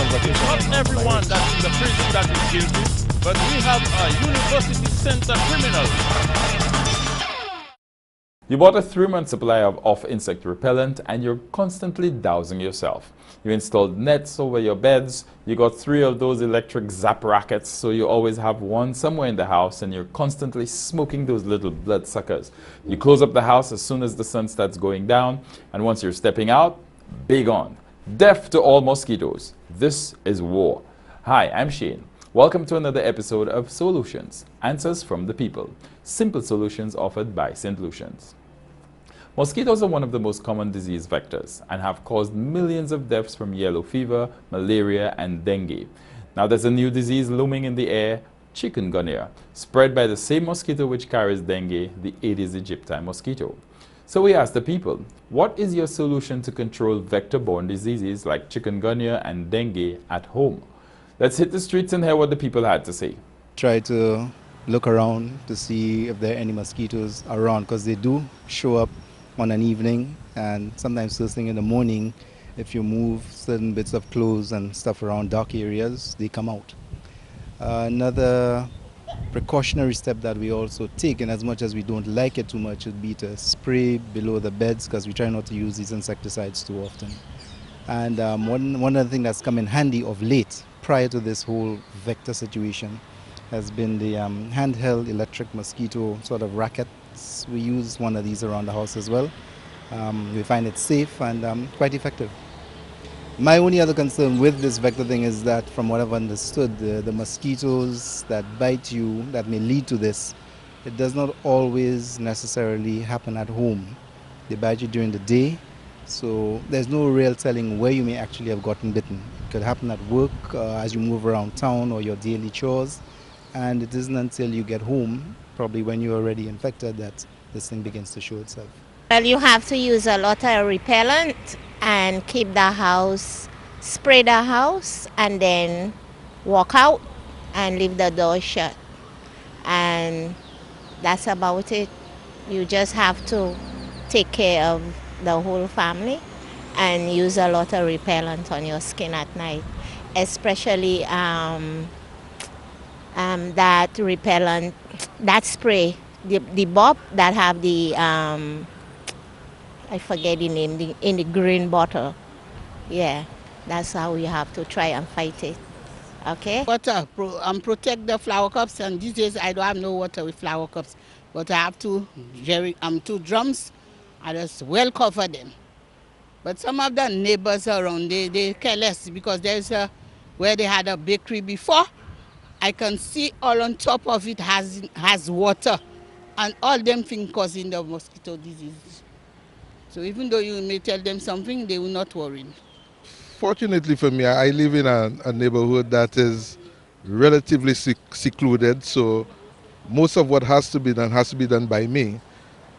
Not everyone that's in the prison that is guilty, but we have a university center criminal. You bought a 3-month supply of insect repellent and you're constantly dousing yourself. You installed nets over your beds, you got 3 of those electric zap rackets so you always have one somewhere in the house and you're constantly smoking those little bloodsuckers. You close up the house as soon as the sun starts going down and once you're stepping out, be gone. Death to all mosquitoes. This is war. Hi, I'm Shane. Welcome to another episode of Solutions, Answers from the People. Simple solutions offered by St. Lucians. Mosquitoes are one of the most common disease vectors and have caused millions of deaths from yellow fever, malaria and dengue. Now there's a new disease looming in the air, chikungunya, spread by the same mosquito which carries dengue, the Aedes aegypti mosquito. So we asked the people, what is your solution to control vector-borne diseases like chikungunya and dengue at home? Let's hit the streets and hear what the people had to say. Try to look around to see if there are any mosquitoes around because they do show up on an evening and sometimes first thing in the morning. If you move certain bits of clothes and stuff around dark areas, they come out. Another precautionary step that we also take, and as much as we don't like it too much, would be to spray below the beds because we try not to use these insecticides too often. And one other thing that's come in handy of late, prior to this whole vector situation, has been the handheld electric mosquito sort of rackets. We use one of these around the house as well. We find it safe and quite effective. My only other concern with this vector thing is that from what I've understood, the mosquitoes that bite you that may lead to this, it does not always necessarily happen at home. They bite you during the day, so there's no real telling where you may actually have gotten bitten. It could happen at work, as you move around town or your daily chores, and it isn't until you get home, probably when you're already infected, that this thing begins to show itself. Well, you have to use a lot of repellent and keep the house, spray the house, and then walk out and leave the door shut. And that's about it. You just have to take care of the whole family and use a lot of repellent on your skin at night, especially that repellent, that spray, the bulb that have the I forget the name, in the green bottle. Yeah, that's how you have to try and fight it. Okay? Water, protect the flower cups, and these days I don't have no water with flower cups, but I have two drums. I just well cover them. But some of the neighbors around, they care less because there's where they had a bakery before. I can see all on top of it has water, and all them things causing the mosquito disease. So even though you may tell them something, they will not worry. Fortunately for me, I live in a neighborhood that is relatively secluded, so most of what has to be done by me.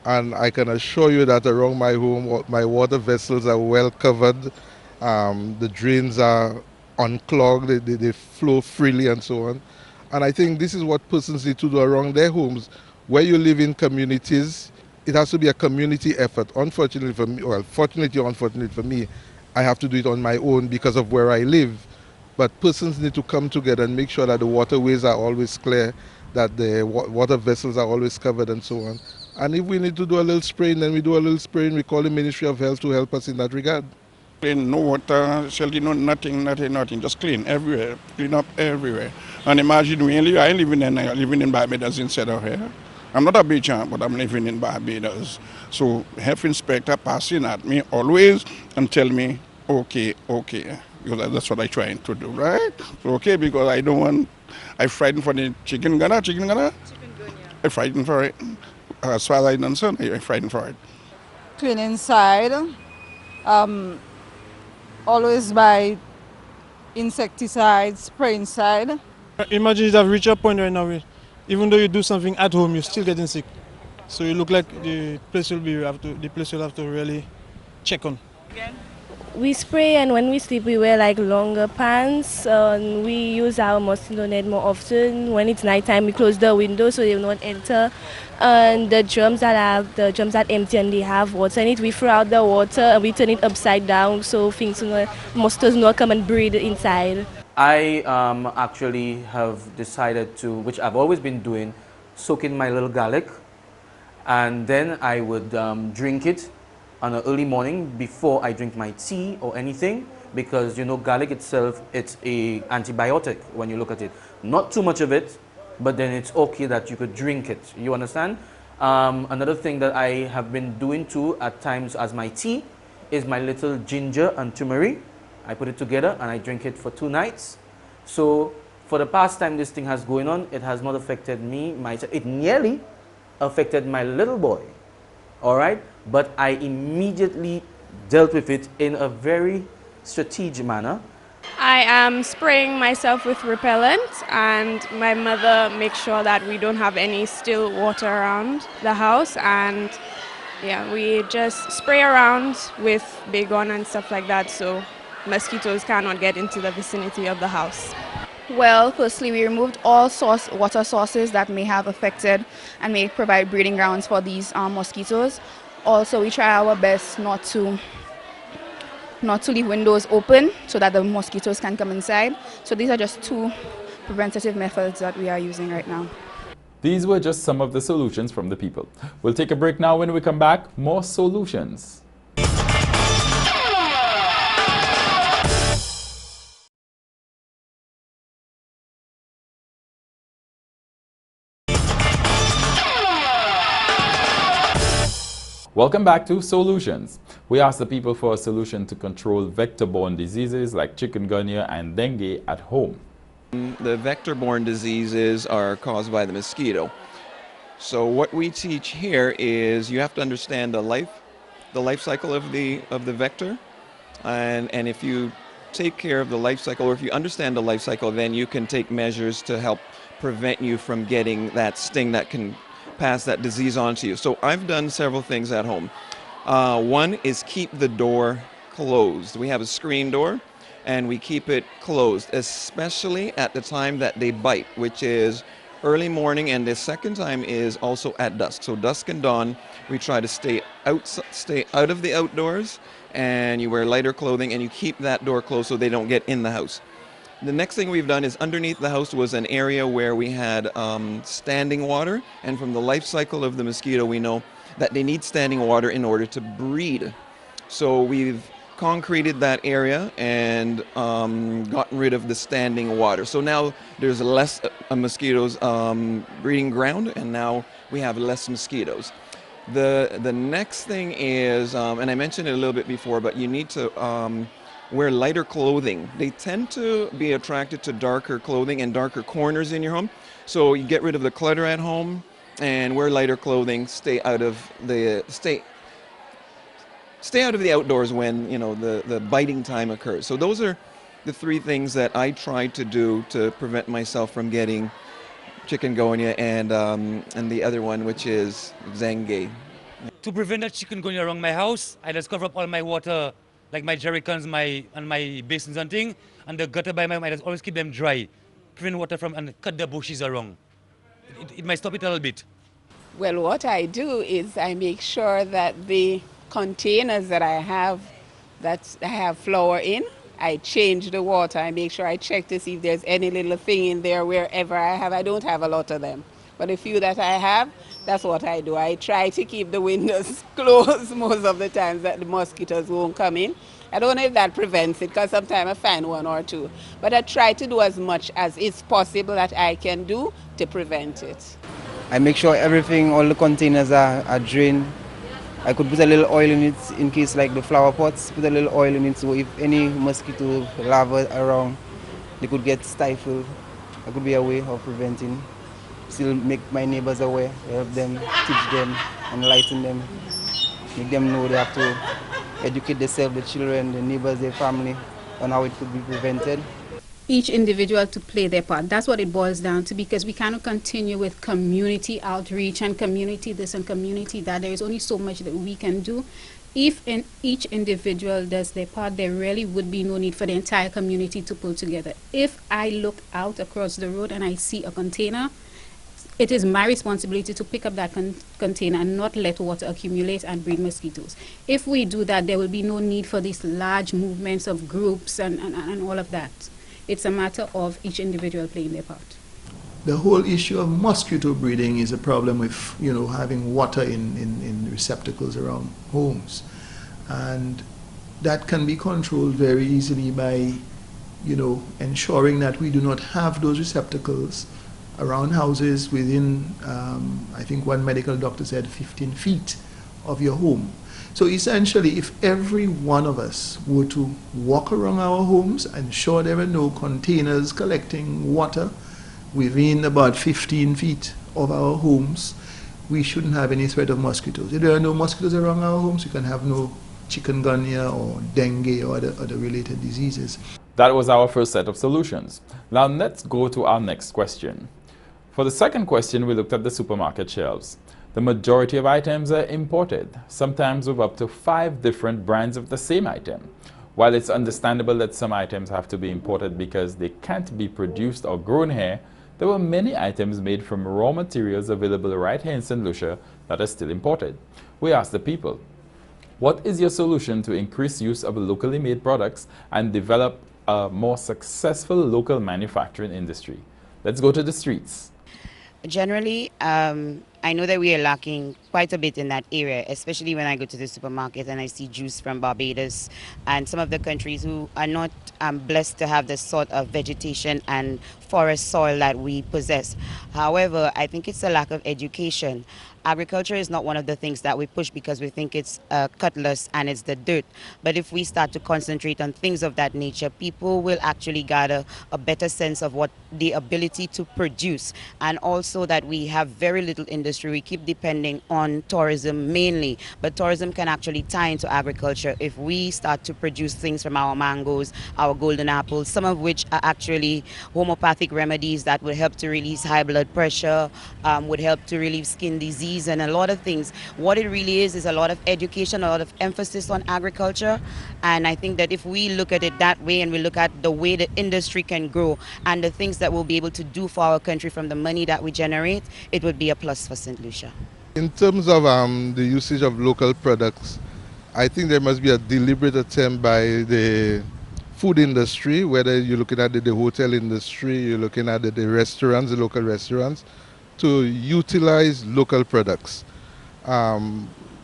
And I can assure you that around my home, my water vessels are well covered. The drains are unclogged, they flow freely and so on. And I think this is what persons need to do around their homes. Where you live in communities, it has to be a community effort. Unfortunately for me, well, fortunately or unfortunately for me, I have to do it on my own because of where I live. But persons need to come together and make sure that the waterways are always clear, that the water vessels are always covered and so on. And if we need to do a little spraying, then we do a little spraying. We call the Ministry of Health to help us in that regard. Clean, no water, shelter, no nothing, just clean everywhere, clean up everywhere. And imagine I living in Barbados instead of here. I'm not a Bajan, but I'm living in Barbados. So health inspector passing at me always and tell me, okay, because that's what I'm trying to do, right? So, okay, because I frightened for the chikungunya. I frightened for it. As far as I'm concerned, I frightened for it. Clean inside. Always buy insecticides, spray inside. Imagine you have reached a point right now, even though you do something at home, you're still getting sick. So you look like the place will have to really check on. Again? We spray, and when we sleep we wear like longer pants. We use our mosquito net more often. When it's nighttime we close the window so they will not enter. And the drums that empty and they have water in it, we throw out the water and we turn it upside down so things mosquitoes will not come and breed inside. I actually have decided to, which I've always been doing, soak in my little garlic, and then I would drink it on an early morning before I drink my tea or anything, because you know garlic itself, it's a antibiotic when you look at it. Not too much of it, but then it's okay that you could drink it. You understand? Another thing that I have been doing too at times as my tea is my little ginger and turmeric. I put it together and I drink it for 2 nights. So for the past time this thing has going on, it has not affected me. It nearly affected my little boy. All right, but I immediately dealt with it in a very strategic manner. I am spraying myself with repellent, and my mother makes sure that we don't have any still water around the house, and yeah, we just spray around with Baygon and stuff like that so mosquitoes cannot get into the vicinity of the house. Well, firstly, we removed all water sources that may have affected and may provide breeding grounds for these mosquitoes. Also, we try our best not to leave windows open so that the mosquitoes can come inside. So these are just 2 preventative methods that we are using right now. These were just some of the solutions from the people. We'll take a break now. When we come back, more solutions. Welcome back to Solutions. We asked the people for a solution to control vector-borne diseases like chikungunya and dengue at home. The vector-borne diseases are caused by the mosquito. So what we teach here is you have to understand the life cycle of the vector, and if you take care of the life cycle, or if you understand the life cycle, then you can take measures to help prevent you from getting that sting that can pass that disease on to you. So I've done several things at home. One is keep the door closed. We have a screen door and we keep it closed, especially at the time that they bite, which is early morning, and the second time is also at dusk. So dusk and dawn, we try to stay out of the outdoors, and you wear lighter clothing and you keep that door closed so they don't get in the house. The next thing we've done is underneath the house was an area where we had standing water, and from the life cycle of the mosquito we know that they need standing water in order to breed. So we've concreted that area and gotten rid of the standing water. So now there's less mosquitoes breeding ground, and now we have less mosquitoes. The next thing is, and I mentioned it a little bit before, but you need to wear lighter clothing. They tend to be attracted to darker clothing and darker corners in your home. So you get rid of the clutter at home and wear lighter clothing. Stay out of the outdoors when the biting time occurs. So those are the 3 things that I try to do to prevent myself from getting chikungunya and the other one, which is dengue. To prevent the chikungunya around my house, I just cover up all my water, like my jerry cans, and my basins and thing, and the gutter by my home. I just always keep them dry, prevent water from, and cut the bushes around. It might stop it a little bit. Well, what I do is I make sure that the containers that I have flour in, I change the water. I make sure I check to see if there's any little thing in there wherever I don't have a lot of them. But the few that I have, that's what I do. I try to keep the windows closed most of the times that the mosquitoes won't come in. I don't know if that prevents it, because sometimes I find 1 or 2. But I try to do as much as it's possible that I can do to prevent it. I make sure everything, all the containers are drained. I could put a little oil in it in case, like the flower pots, put a little oil in it so if any mosquito larvae around, they could get stifled. That could be a way of preventing. Still make my neighbors aware, help them, teach them, enlighten them, make them know they have to educate themselves, the children, the neighbors, their family, on how it could be prevented. Each individual to play their part. That's what it boils down to, because we cannot continue with community outreach and community this and community that. There is only so much that we can do If each individual does their part, there really would be no need for the entire community to pull together. If I look out across the road and I see a container, it is my responsibility to pick up that container and not let water accumulate and breed mosquitoes. If we do that, there will be no need for these large movements of groups and all of that. It's a matter of each individual playing their part. The whole issue of mosquito breeding is a problem with, having water in receptacles around homes. And that can be controlled very easily by, ensuring that we do not have those receptacles around houses within, I think one medical doctor said 15 feet of your home. So essentially, if every one of us were to walk around our homes, ensure there are no containers collecting water within about 15 feet of our homes, we shouldn't have any threat of mosquitoes. If there are no mosquitoes around our homes, we can have no chikungunya or dengue or other related diseases. That was our first set of solutions. Now let's go to our next question. For the second question, we looked at the supermarket shelves. The majority of items are imported, sometimes with up to 5 different brands of the same item. While it's understandable that some items have to be imported because they can't be produced or grown here, there were many items made from raw materials available right here in St. Lucia that are still imported. We asked the people, what is your solution to increase use of locally made products and develop a more successful local manufacturing industry? Let's go to the streets. Generally, I know that we are lacking quite a bit in that area, especially when I go to the supermarket and I see juice from Barbados and some of the countries who are not blessed to have the sort of vegetation and forest soil that we possess. However, I think it's a lack of education. Agriculture is not one of the things that we push because we think it's cutlass and it's the dirt. But if we start to concentrate on things of that nature, people will actually gather a better sense of what the ability to produce, and also that we have very little industry. We keep depending on tourism mainly, but tourism can actually tie into agriculture if we start to produce things from our mangoes, our golden apples, some of which are actually homeopathic remedies that would help to release high blood pressure, would help to relieve skin disease, and a lot of things. What it really is a lot of education, a lot of emphasis on agriculture, and I think that if we look at it that way and we look at the way the industry can grow and the things that we'll be able to do for our country from the money that we generate, it would be a plus for St. Lucia. In terms of the usage of local products, I think there must be a deliberate attempt by the food industry, whether you're looking at the hotel industry, you're looking at the restaurants, the local restaurants, to utilize local products.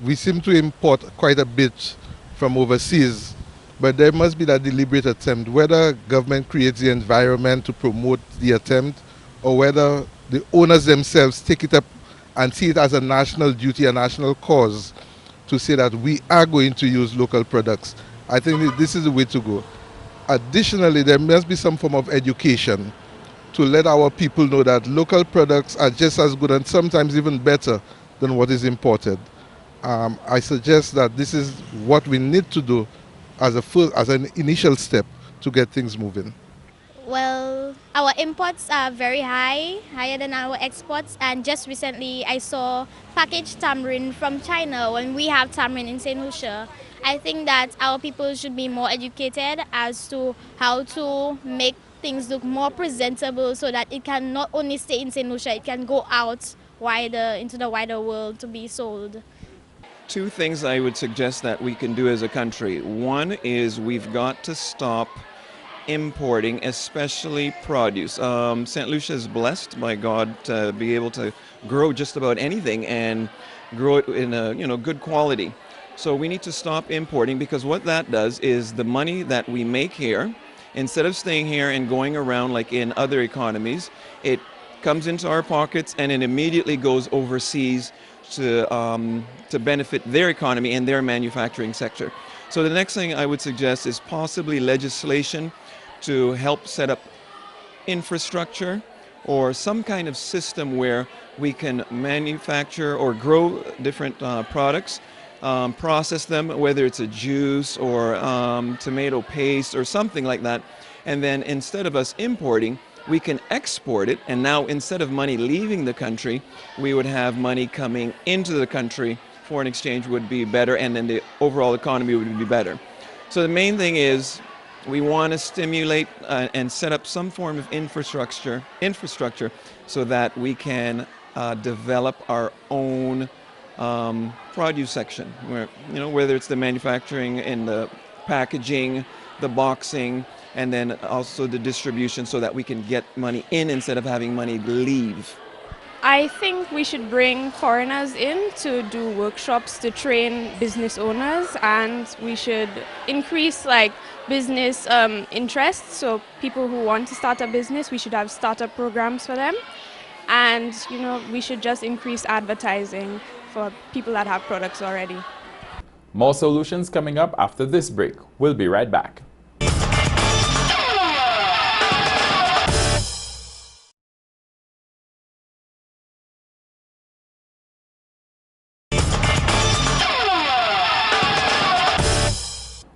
We seem to import quite a bit from overseas, but there must be that deliberate attempt, whether government creates the environment to promote the attempt, or whether the owners themselves take it up and see it as a national duty, a national cause, to say that we are going to use local products. I think this is the way to go. Additionally, there must be some form of education to let our people know that local products are just as good and sometimes even better than what is imported. I suggest that this is what we need to do as an initial step to get things moving. Well, our imports are very high, higher than our exports, and just recently I saw packaged tamarind from China when we have tamarind in St. Lucia. I think that our people should be more educated as to how to make things look more presentable so that it can not only stay in St. Lucia, it can go out wider into the wider world to be sold. 2 things I would suggest that we can do as a country. One is we've got to stop importing, especially produce. St. Lucia is blessed by God to be able to grow just about anything and grow it in a good quality. So we need to stop importing, because what that does is the money that we make here, instead of staying here and going around like in other economies, it comes into our pockets and it immediately goes overseas to benefit their economy and their manufacturing sector. So the next thing I would suggest is possibly legislation to help set up infrastructure or some kind of system where we can manufacture or grow different products, process them, whether it's a juice or tomato paste or something like that, and then instead of us importing, we can export it, and now instead of money leaving the country, we would have money coming into the country foreign exchange would be better, and then the overall economy would be better. So the main thing is we want to stimulate and set up some form of infrastructure so that we can develop our own produce section, where, you know, whether it's the manufacturing and the packaging, the boxing, and then also the distribution, so that we can get money in instead of having money leave. I think we should bring foreigners in to do workshops to train business owners, and we should increase like business interest. So people who want to start a business, we should have startup programs for them, and you know, we should just increase advertising for people that have products already. More solutions coming up after this break. We'll be right back.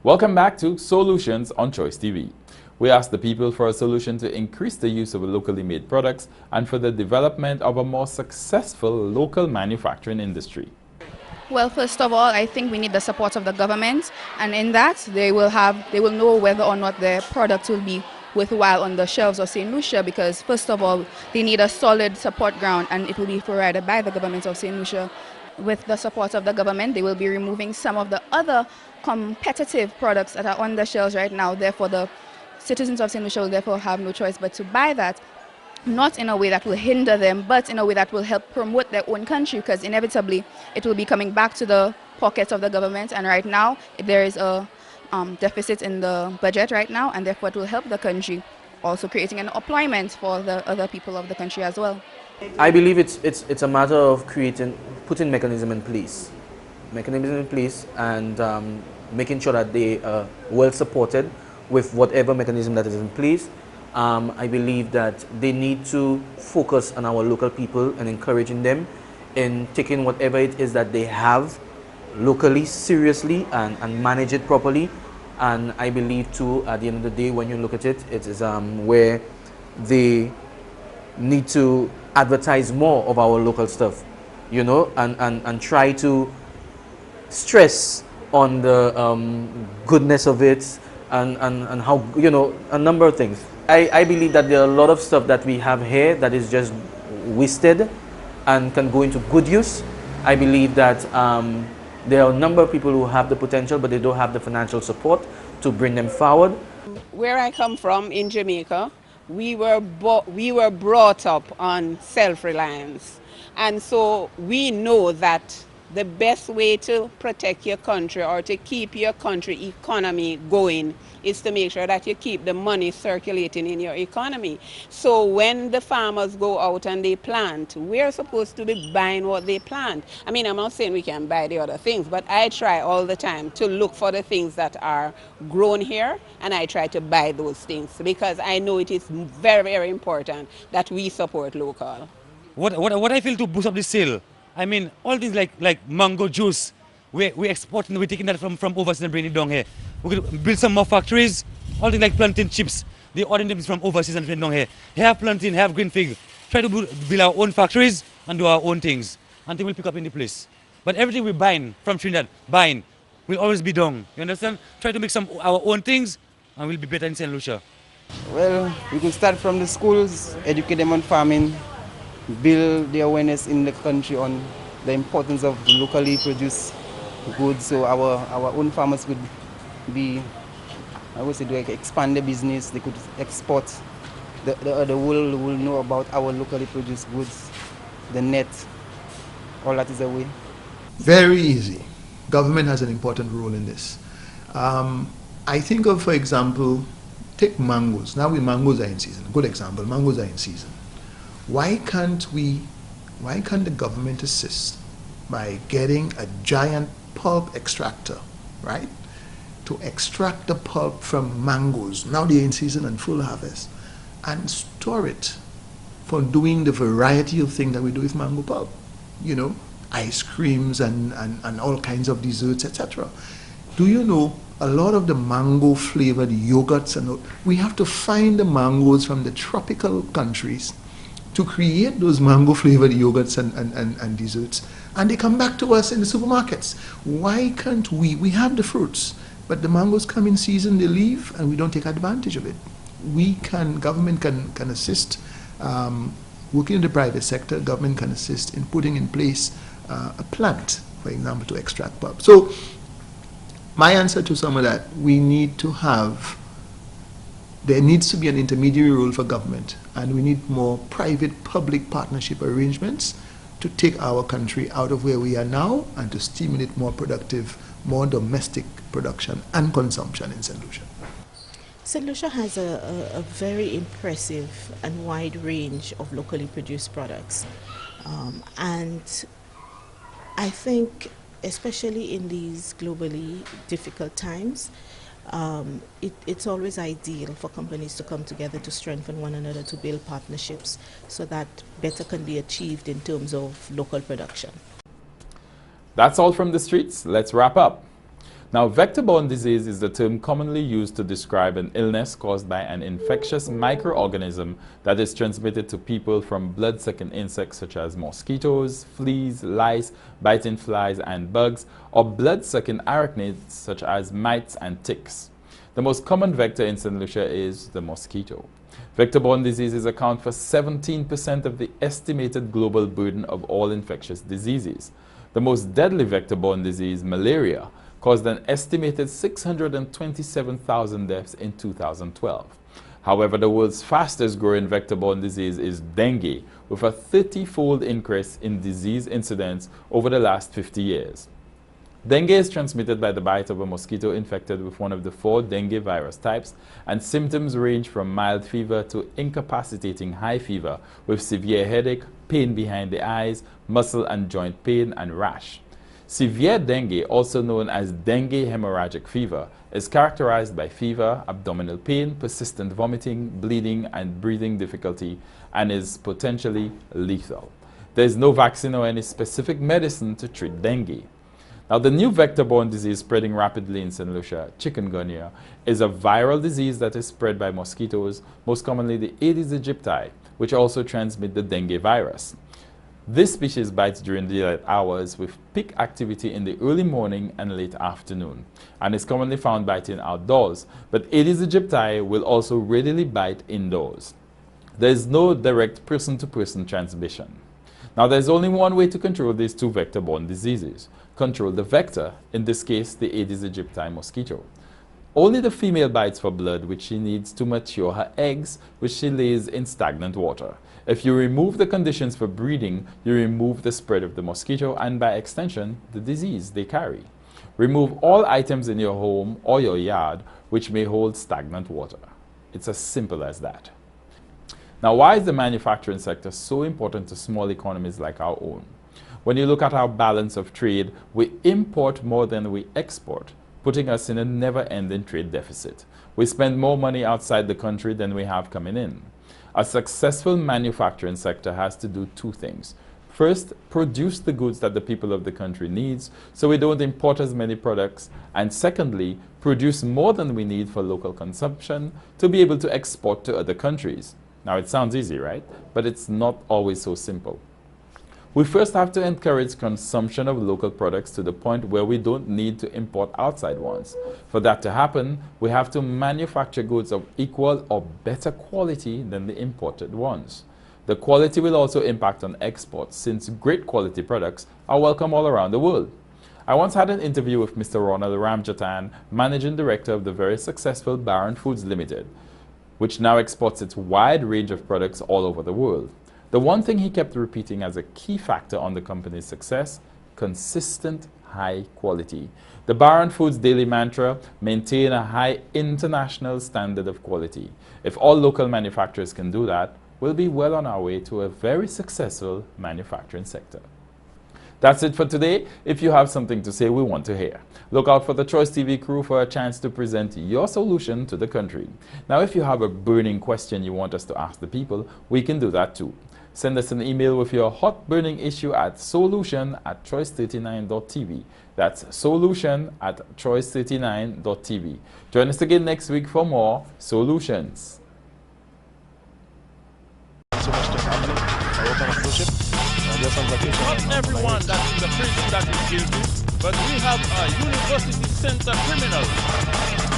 Welcome back to Solutions on Choice TV. We asked the people for a solution to increase the use of locally made products and for the development of a more successful local manufacturing industry. Well, first of all, I think we need the support of the government, and in that they will know whether or not their product will be worthwhile on the shelves of St. Lucia, because first of all, they need a solid support ground, and it will be provided by the government of St. Lucia. With the support of the government, they will be removing some of the other competitive products that are on the shelves right now. Therefore, the citizens of St. Lucia will therefore have no choice but to buy that, not in a way that will hinder them, but in a way that will help promote their own country, because inevitably it will be coming back to the pockets of the government, and right now there is a deficit in the budget right now, and therefore it will help the country, also creating an employment for the other people of the country as well. I believe it's a matter of putting mechanism in place, and making sure that they are well supported with whatever mechanism that is in place. I believe that they need to focus on our local people and encouraging them in taking whatever it is that they have locally seriously and manage it properly. And I believe too, at the end of the day, when you look at it, it is where they need to advertise more of our local stuff, you know, and try to stress on the goodness of it and how, you know, a number of things. I believe that there are a lot of stuff that we have here that is just wasted and can go into good use. I believe that there are a number of people who have the potential, but they don't have the financial support to bring them forward. Where I come from in Jamaica, we were brought up on self-reliance, and so we know that the best way to protect your country or to keep your country economy going is to make sure that you keep the money circulating in your economy. So when the farmers go out and they plant, we're supposed to be buying what they plant. I mean, I'm not saying we can buy the other things, but I try all the time to look for the things that are grown here, and I try to buy those things because I know it is very, very important that we support local. What I feel to boost up the sale, I mean, all things like mango juice, we're exporting, we're taking that from overseas and bringing it down here. We could build some more factories, all things like plantain chips, they order them from overseas and bring it down here. Have plantain, have green fig. Try to build our own factories and do our own things, and they will pick up in the place. But everything we're buying from Trinidad, will always be down. You understand? Try to make some our own things, and we'll be better in St. Lucia. Well, we could start from the schools, educate them on farming, build the awareness in the country on the importance of locally produced goods, so our own farmers could be, I would say, to expand the business. They could export. The world will know about our locally produced goods, the net, all that is a way. Very easy. Government has an important role in this. I think of, for example, take mangoes. Now mangoes are in season. Good example, mangoes are in season. Why can't the government assist by getting a giant pulp extractor, right, to extract the pulp from mangoes, now they're in season and full harvest, and store it for doing the variety of things that we do with mango pulp, you know, ice creams and all kinds of desserts, etc. Do you know a lot of the mango flavored yogurts, and we have to find the mangoes from the tropical countries, to create those mango flavored yogurts and desserts, and they come back to us in the supermarkets. Why can't we? We have the fruits, but the mangoes come in season, they leave, and we don't take advantage of it. Government can assist, working in the private sector, government can assist in putting in place a plant, for example, to extract pulp. So my answer to some of that, there needs to be an intermediary role for government, and we need more private-public partnership arrangements to take our country out of where we are now and to stimulate more productive, more domestic production and consumption in St. Lucia. St. Lucia has a very impressive and wide range of locally produced products. And I think, especially in these globally difficult times, it's always ideal for companies to come together to strengthen one another, to build partnerships so that better can be achieved in terms of local production. That's all from the streets. Let's wrap up. Now, vector-borne disease is the term commonly used to describe an illness caused by an infectious microorganism that is transmitted to people from blood-sucking insects such as mosquitoes, fleas, lice, biting flies and bugs, or blood-sucking arachnids such as mites and ticks. The most common vector in St. Lucia is the mosquito. Vector-borne diseases account for 17% of the estimated global burden of all infectious diseases. The most deadly vector-borne disease, malaria, caused an estimated 627,000 deaths in 2012. However, the world's fastest growing vector-borne disease is dengue, with a 30-fold increase in disease incidence over the last 50 years. Dengue is transmitted by the bite of a mosquito infected with one of the 4 dengue virus types, and symptoms range from mild fever to incapacitating high fever with severe headache, pain behind the eyes, muscle and joint pain, and rash. Severe dengue, also known as dengue hemorrhagic fever, is characterized by fever, abdominal pain, persistent vomiting, bleeding, and breathing difficulty, and is potentially lethal. There is no vaccine or any specific medicine to treat dengue. Now, the new vector-borne disease spreading rapidly in St. Lucia, chikungunya, is a viral disease that is spread by mosquitoes, most commonly the Aedes aegypti, which also transmit the dengue virus. This species bites during daylight hours with peak activity in the early morning and late afternoon, and is commonly found biting outdoors, but Aedes aegypti will also readily bite indoors. There is no direct person-to-person transmission. Now, there's only one way to control these 2 vector-borne diseases. Control the vector, in this case the Aedes aegypti mosquito. Only the female bites for blood, which she needs to mature her eggs, which she lays in stagnant water. If you remove the conditions for breeding, you remove the spread of the mosquito and, by extension, the disease they carry. Remove all items in your home or your yard which may hold stagnant water. It's as simple as that. Now, why is the manufacturing sector so important to small economies like our own? When you look at our balance of trade, we import more than we export, putting us in a never-ending trade deficit. We spend more money outside the country than we have coming in. A successful manufacturing sector has to do 2 things. First, produce the goods that the people of the country needs so we don't import as many products. And secondly, produce more than we need for local consumption to be able to export to other countries. Now, it sounds easy, right? But it's not always so simple. We first have to encourage consumption of local products to the point where we don't need to import outside ones. For that to happen, we have to manufacture goods of equal or better quality than the imported ones. The quality will also impact on exports, since great quality products are welcome all around the world. I once had an interview with Mr. Ronald Ramjatan, Managing Director of the very successful Baron Foods Limited, which now exports its wide range of products all over the world. The one thing he kept repeating as a key factor on the company's success: consistent high quality. The Baron Foods daily mantra: maintain a high international standard of quality. If all local manufacturers can do that, we'll be well on our way to a very successful manufacturing sector. That's it for today. If you have something to say, we want to hear. Look out for the Choice TV crew for a chance to present your solution to the country. Now, if you have a burning question you want us to ask the people, we can do that too. Send us an email with your hot burning issue at solution@choice39.tv. That's solution@choice39.tv. Join us again next week for more Solutions. So much to happen. some vacation. Not everyone that's in the prison that is guilty, but we have university center criminals.